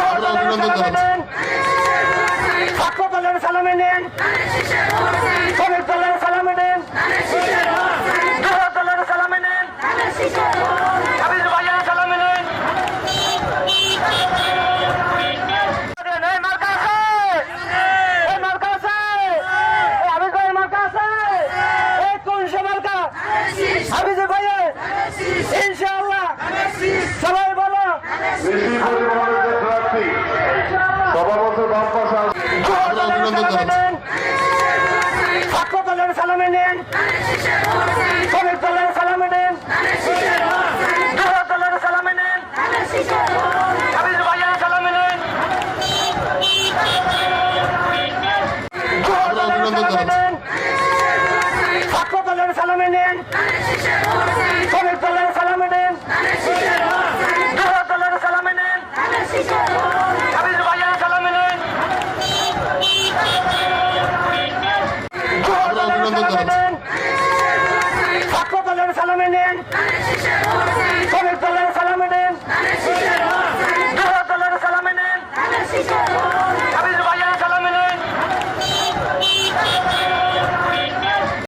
অভিনন্দন জানাচ্ছি। ছাত্র দলের সালামে নেন, শ্রমিক দলের সালামে নেন, যুব দলের সালামে নেন, হাবিজ ভাইয়ের সালামে নেন। এই মার্কা আছে, এই মার্কা আছে, এই হাবিজ ভাইয়ের মার্কা আছে, এই কোনসে মার্কা হাবিজ ভাইয়ের ইনশাআল্লাহ। সবাই বলো বেশি পরিমাণে যে প্রার্থী সভাপতি বাম পাশে অভিনন্দন জানাচ্ছি। ছাত্র দলের সালামে নেন, শ্রমিক দলের সালামে নেন, যুব দলের সালামে নেন, হাবিজ ভাইয়ের সালামে নেন, যুব দলের সালামে নেন, ছাত্র দলের সালামে নেন, শ্রমিক দলের সালামে নেন, যুব দলের সালামে নেন, হাবিজ ভাইয়ের সালামে নেন, অভিনন্দন জানাচ্ছি। ছাত্র দলের সালামে নেন, শ্রমিক দলের সালামে নেন, যুব দলের সালামে নেন,